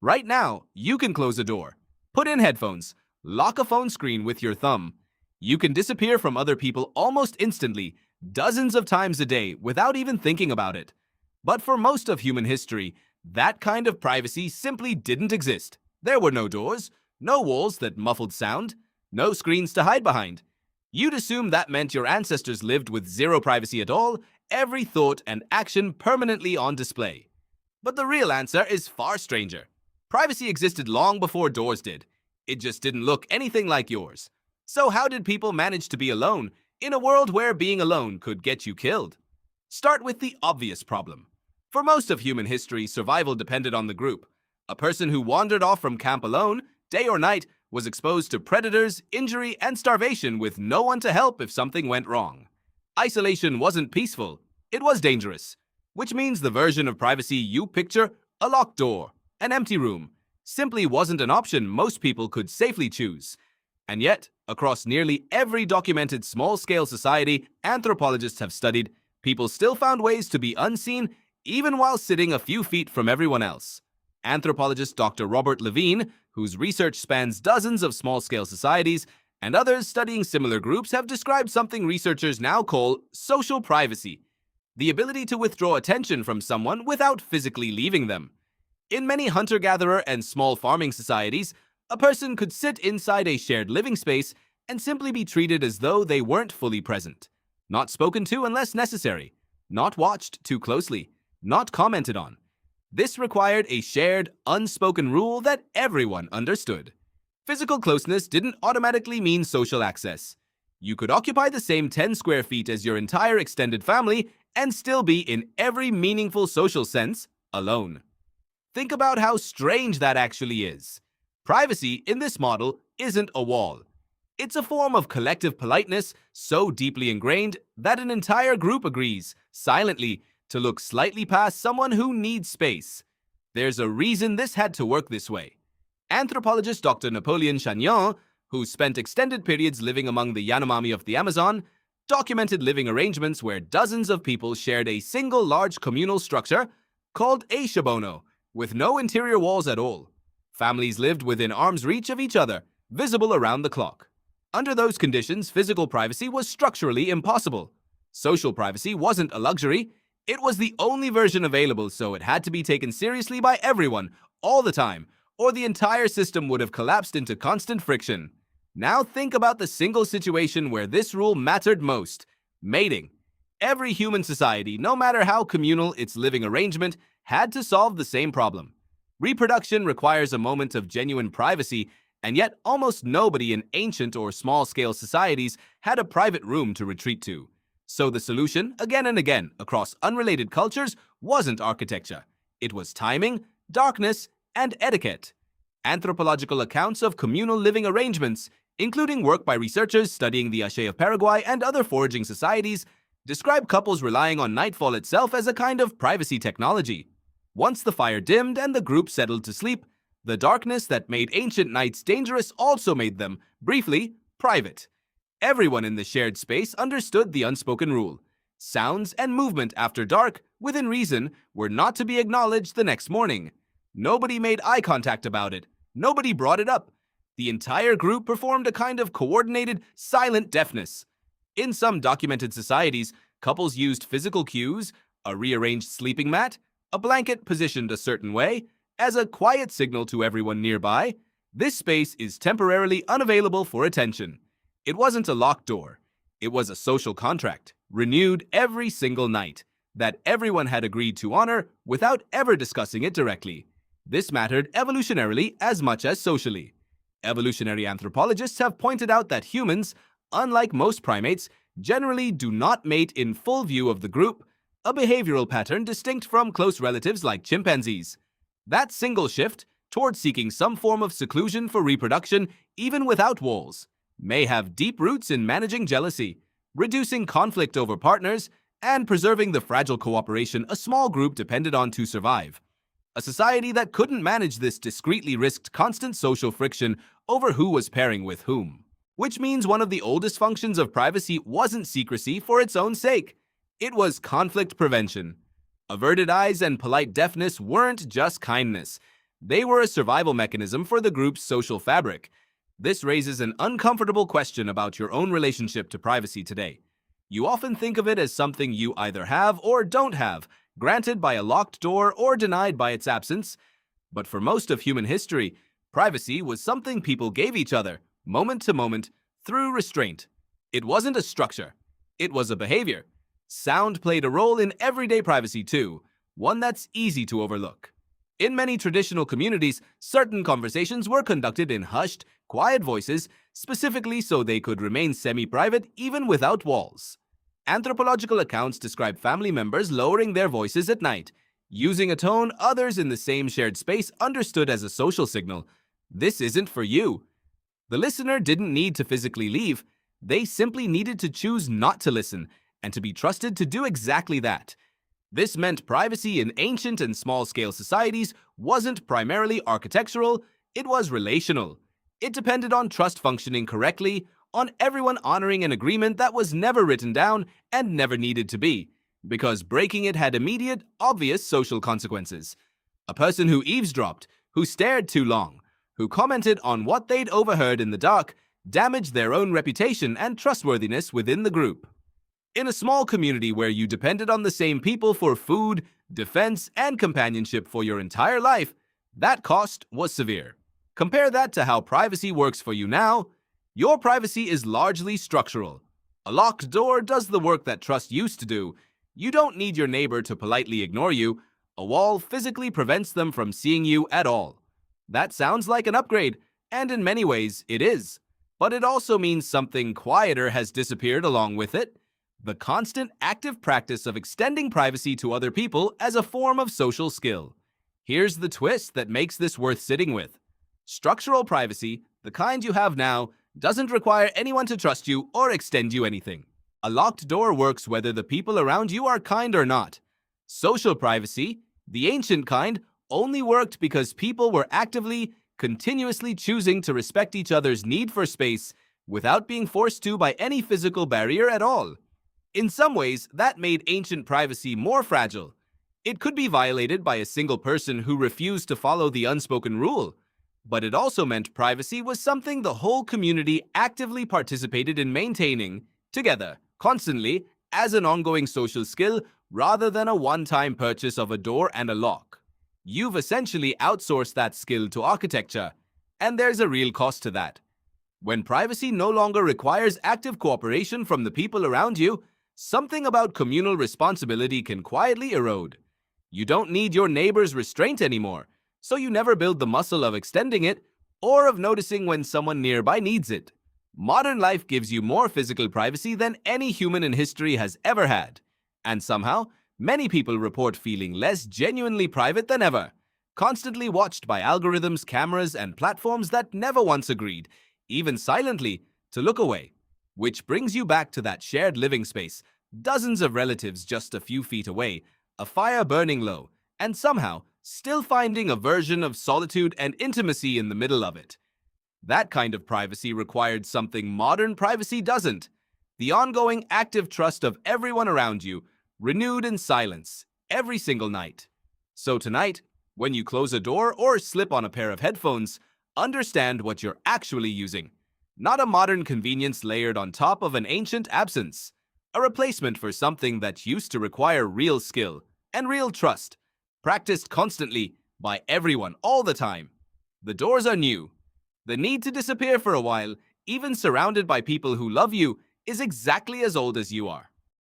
Right now, you can close a door, put in headphones, lock a phone screen with your thumb. You can disappear from other people almost instantly, dozens of times a day, without even thinking about it. But for most of human history, that kind of privacy simply didn't exist. There were no doors, no walls that muffled sound, no screens to hide behind. You'd assume that meant your ancestors lived with zero privacy at all, every thought and action permanently on display. But the real answer is far stranger. Privacy existed long before doors did. It just didn't look anything like yours. So how did people manage to be alone in a world where being alone could get you killed? Start with the obvious problem. For most of human history, survival depended on the group. A person who wandered off from camp alone, day or night, was exposed to predators, injury, and starvation with no one to help if something went wrong. Isolation wasn't peaceful, it was dangerous, which means the version of privacy you picture, a locked door, an empty room, simply wasn't an option most people could safely choose. And yet, across nearly every documented small-scale society anthropologists have studied, people still found ways to be unseen even while sitting a few feet from everyone else. Anthropologist Dr. Robert Levine, whose research spans dozens of small-scale societies, and others studying similar groups have described something researchers now call social privacy, the ability to withdraw attention from someone without physically leaving them. In many hunter-gatherer and small farming societies, a person could sit inside a shared living space and simply be treated as though they weren't fully present, not spoken to unless necessary, not watched too closely, not commented on. This required a shared, unspoken rule that everyone understood. Physical closeness didn't automatically mean social access. You could occupy the same 10 square feet as your entire extended family and still be, in every meaningful social sense, alone. Think about how strange that actually is. Privacy in this model isn't a wall. It's a form of collective politeness so deeply ingrained that an entire group agrees, silently, to look slightly past someone who needs space. There's a reason this had to work this way. Anthropologist Dr. Napoleon Chagnon, who spent extended periods living among the Yanomami of the Amazon, documented living arrangements where dozens of people shared a single large communal structure called a shabono, with no interior walls at all. Families lived within arm's reach of each other, visible around the clock. Under those conditions, physical privacy was structurally impossible. Social privacy wasn't a luxury. It was the only version available, so it had to be taken seriously by everyone, all the time, or the entire system would have collapsed into constant friction. Now think about the single situation where this rule mattered most: mating. Every human society, no matter how communal its living arrangement, had to solve the same problem. Reproduction requires a moment of genuine privacy, and yet almost nobody in ancient or small-scale societies had a private room to retreat to. So the solution, again and again, across unrelated cultures, wasn't architecture. It was timing, darkness, and etiquette. Anthropological accounts of communal living arrangements, including work by researchers studying the Ache of Paraguay and other foraging societies, describe couples relying on nightfall itself as a kind of privacy technology. Once the fire dimmed and the group settled to sleep, the darkness that made ancient nights dangerous also made them, briefly, private. Everyone in the shared space understood the unspoken rule. Sounds and movement after dark, within reason, were not to be acknowledged the next morning. Nobody made eye contact about it. Nobody brought it up. The entire group performed a kind of coordinated, silent deafness. In some documented societies, couples used physical cues, a rearranged sleeping mat, a blanket positioned a certain way, as a quiet signal to everyone nearby. This space is temporarily unavailable for attention. It wasn't a locked door. It was a social contract, renewed every single night, that everyone had agreed to honor without ever discussing it directly. This mattered evolutionarily as much as socially. Evolutionary anthropologists have pointed out that humans, unlike most primates, generally do not mate in full view of the group, a behavioral pattern distinct from close relatives like chimpanzees. That single shift, toward seeking some form of seclusion for reproduction, even without walls, may have deep roots in managing jealousy, reducing conflict over partners, and preserving the fragile cooperation a small group depended on to survive. A society that couldn't manage this discreetly risked constant social friction over who was pairing with whom. Which means one of the oldest functions of privacy wasn't secrecy for its own sake. It was conflict prevention. Averted eyes and polite deafness weren't just kindness. They were a survival mechanism for the group's social fabric. This raises an uncomfortable question about your own relationship to privacy today. You often think of it as something you either have or don't have, granted by a locked door or denied by its absence. But for most of human history, privacy was something people gave each other, moment to moment, through restraint. It wasn't a structure. It was a behavior. Sound played a role in everyday privacy too, one that's easy to overlook. In many traditional communities, certain conversations were conducted in hushed, quiet voices, specifically so they could remain semi-private even without walls. Anthropological accounts describe family members lowering their voices at night, using a tone others in the same shared space understood as a social signal. This isn't for you. The listener didn't need to physically leave. They simply needed to choose not to listen and to be trusted to do exactly that. This meant privacy in ancient and small-scale societies wasn't primarily architectural, it was relational. It depended on trust functioning correctly, on everyone honoring an agreement that was never written down and never needed to be, because breaking it had immediate, obvious social consequences. A person who eavesdropped, who stared too long, who commented on what they'd overheard in the dark, damaged their own reputation and trustworthiness within the group. In a small community where you depended on the same people for food, defense, and companionship for your entire life, that cost was severe. Compare that to how privacy works for you now. Your privacy is largely structural. A locked door does the work that trust used to do. You don't need your neighbor to politely ignore you. A wall physically prevents them from seeing you at all. That sounds like an upgrade, and in many ways it is. But it also means something quieter has disappeared along with it. The constant active practice of extending privacy to other people as a form of social skill. Here's the twist that makes this worth sitting with. Structural privacy, the kind you have now, doesn't require anyone to trust you or extend you anything. A locked door works whether the people around you are kind or not. Social privacy, the ancient kind, only worked because people were actively, continuously choosing to respect each other's need for space without being forced to by any physical barrier at all. In some ways, that made ancient privacy more fragile. It could be violated by a single person who refused to follow the unspoken rule. But it also meant privacy was something the whole community actively participated in maintaining, together, constantly, as an ongoing social skill rather than a one-time purchase of a door and a lock. You've essentially outsourced that skill to architecture, and there's a real cost to that. When privacy no longer requires active cooperation from the people around you, something about communal responsibility can quietly erode. You don't need your neighbor's restraint anymore, so you never build the muscle of extending it or of noticing when someone nearby needs it. Modern life gives you more physical privacy than any human in history has ever had. And somehow, many people report feeling less genuinely private than ever, constantly watched by algorithms, cameras, and platforms that never once agreed, even silently, to look away. Which brings you back to that shared living space, dozens of relatives just a few feet away, a fire burning low, and somehow still finding a version of solitude and intimacy in the middle of it. That kind of privacy required something modern privacy doesn't. The ongoing active trust of everyone around you, renewed in silence, every single night. So tonight, when you close a door or slip on a pair of headphones, understand what you're actually using. Not a modern convenience layered on top of an ancient absence. A replacement for something that used to require real skill and real trust, practiced constantly by everyone all the time. The doors are new. The need to disappear for a while, even surrounded by people who love you, is exactly as old as you are.